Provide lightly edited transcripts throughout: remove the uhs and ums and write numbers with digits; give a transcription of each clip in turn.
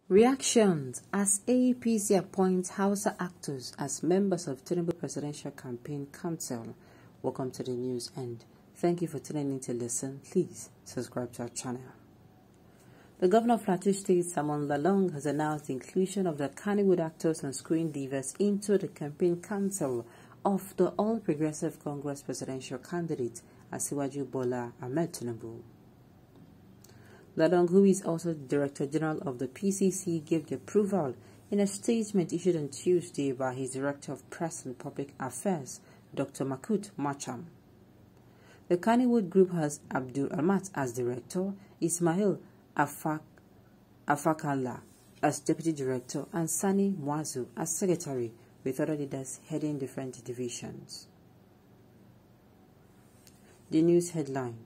Reactions as APC appoints Hausa actors as members of Tinubu Presidential Campaign Council. Welcome to the news and thank you for tuning in to listen. Please subscribe to our channel. The governor of Plateau State, Simon Lalong, has announced the inclusion of the Kannywood actors and screen divas into the campaign council of the All Progressive Congress presidential candidate, Asiwaju Bola Ahmed Tinubu. Lalong, who is also Director General of the PCC, gave the approval in a statement issued on Tuesday by his Director of Press and Public Affairs, Dr. Makut Macham. The Kannywood Group has Abdul Amat as Director, Ismail Afakala as Deputy Director, and Sani Mwazu as Secretary, with other leaders heading different divisions. The news headline.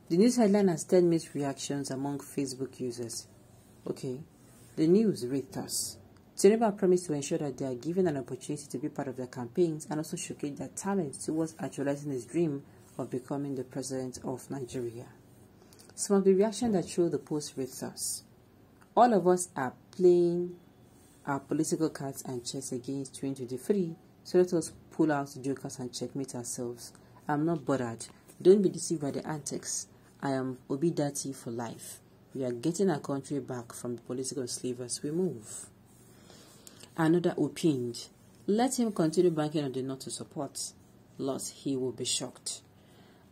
The news headline has 10 mixed reactions among Facebook users. Okay, the news reads thus. Tinubu promised to ensure that they are given an opportunity to be part of their campaigns and also showcase their talents towards actualizing his dream of becoming the president of Nigeria. Some of the reactions that show the post read thus. All of us are playing our political cards and chess against 2023, so let us pull out jokers and checkmate ourselves. I'm not bothered. Don't be deceived by the antics. I am Obidati for life. We are getting our country back from the political slave as we move. Another opined, let him continue banking on the not to support, lost he will be shocked.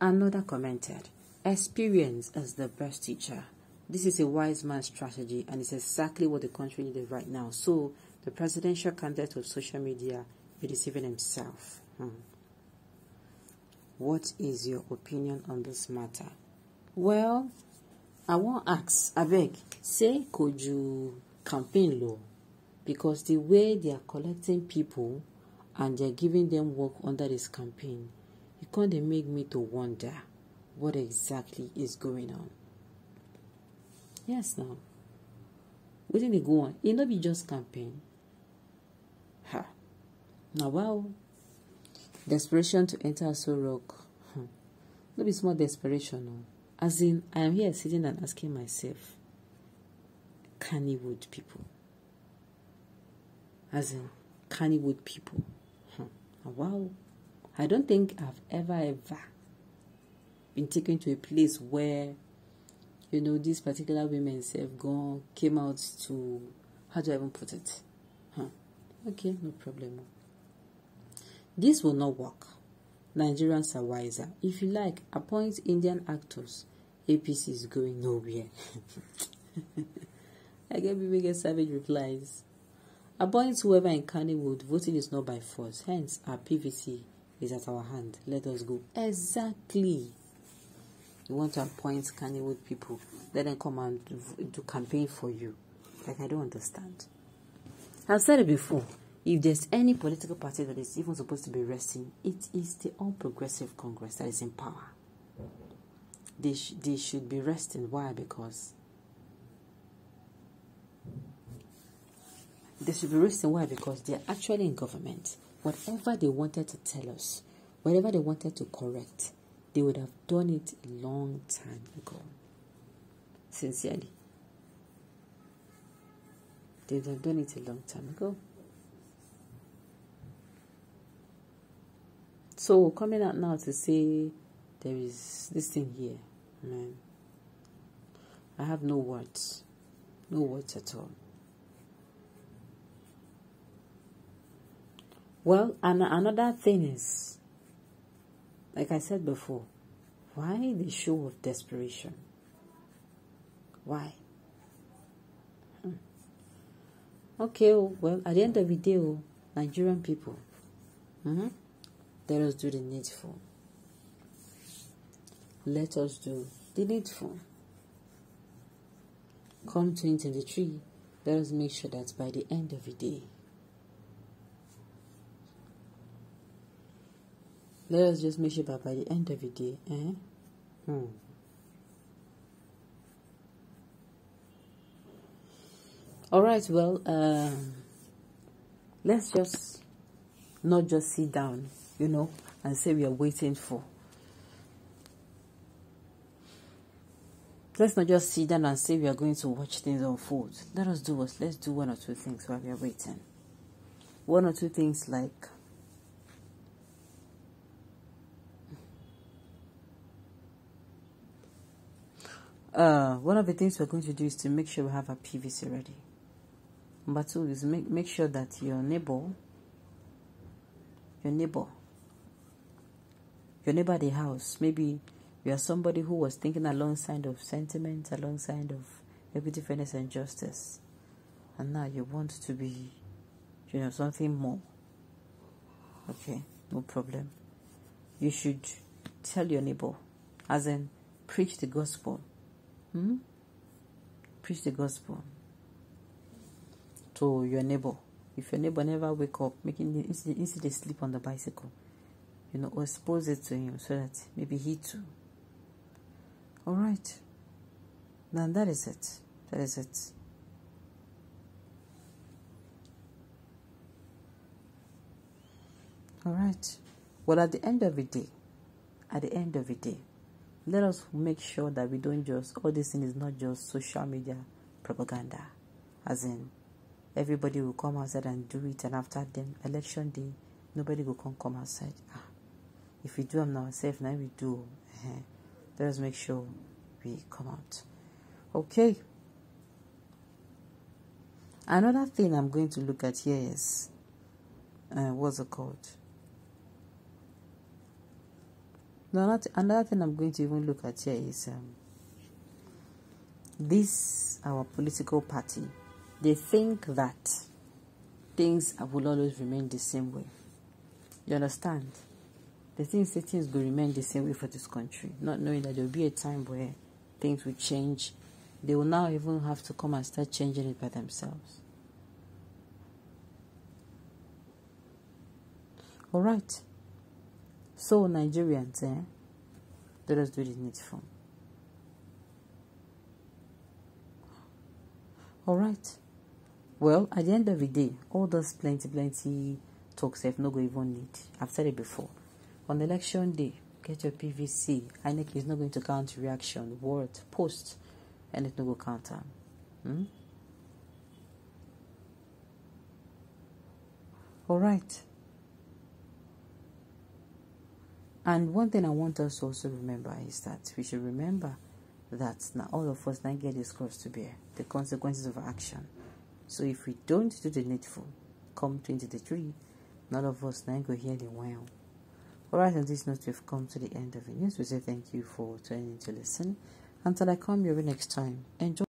Another commented, experience is the best teacher. This is a wise man's strategy and it's exactly what the country needed right now. So the presidential candidate of social media is deceiving himself. What is your opinion on this matter? Well, I won't ask, I beg, say could you campaign law? Because the way they are collecting people and they're giving them work under this campaign, it kind of make me to wonder what exactly is going on. Yes, now. What did they go on? It not be just campaign. Ha. Now, wow. Desperation to enter so rock. No be small desperation, no. As in, I am here sitting and asking myself, Kannywood people. As in, Kannywood people. Wow. I don't think I've ever been taken to a place where, you know, these particular women came out to, how do I even put it? Okay, no problem. This will not work. Nigerians are wiser. If you like, appoint Indian actors. APC is going nowhere. I get people get savage replies. Appoint whoever in Kannywood. Voting is not by force. Hence, our PVC is at our hand. Let us go. Exactly. You want to appoint Kannywood people. Let them come and do campaign for you. Like, I don't understand. I've said it before. If there's any political party that is even supposed to be resting, it is the All Progressive Congress that is in power. They should be resting. Why? Because they should be resting. Why? Because they're actually in government. Whatever they wanted to tell us, whatever they wanted to correct, they would have done it a long time ago. Sincerely. They would have done it a long time ago. So coming out now to say there is this thing here, man, I have no words. No words at all. Well, and another thing is, like I said before, why the show of desperation? Why? Okay, well, at the end of the day, Nigerian people, let us do the needful. Let us do the needful. Come 2023, let us make sure that by the end of the day, let us just make sure that by the end of the day, All right, well, let's just not just sit down, you know, and say we are waiting for Let's not just sit down and say we are going to watch things unfold. Let us do what? Let's do one or two things while we are waiting. One or two things like one of the things we're going to do is to make sure we have our PVC ready. Number two is make sure that your neighbor at the house, maybe you are somebody who was thinking alongside of sentiment, alongside of equity, fairness, and justice, and now you want to be, something more. Okay, no problem. You should tell your neighbor, as in preach the gospel. Preach the gospel to your neighbor. If your neighbor never wake up, making instead they sleep on the bicycle, or expose it to him so that maybe he too. All right. Now that is it. That is it. All right. Well, at the end of the day, let us make sure that we don't just, all this thing is not just social media propaganda. As in, everybody will come outside and do it, and after then, election day, nobody will come outside. If we do them now, safe now we do. Let us make sure we come out. Okay. Another thing I'm going to look at here is, what's it called? Another thing I'm going to even look at here is this, our political party. They think that things will always remain the same way. You understand? They think things will remain the same way for this country, not knowing that there will be a time where things will change. They will now even have to come and start changing it by themselves. All right. So, Nigerians, let us do the needful. All right. Well, at the end of the day, all those plenty talks have no go even need. I've said it before. On election day, get your PVC. INEC is not going to count reaction, word, post, and it no go count them. All right. And one thing I want us to also remember is that we should remember that now all of us now get this cross to bear, the consequences of action. So if we don't do the needful, come 2023, none of us now go hear the well. Alright, on this note, we've come to the end of the news. We say thank you for tuning in to listen. Until I come your way next time, enjoy.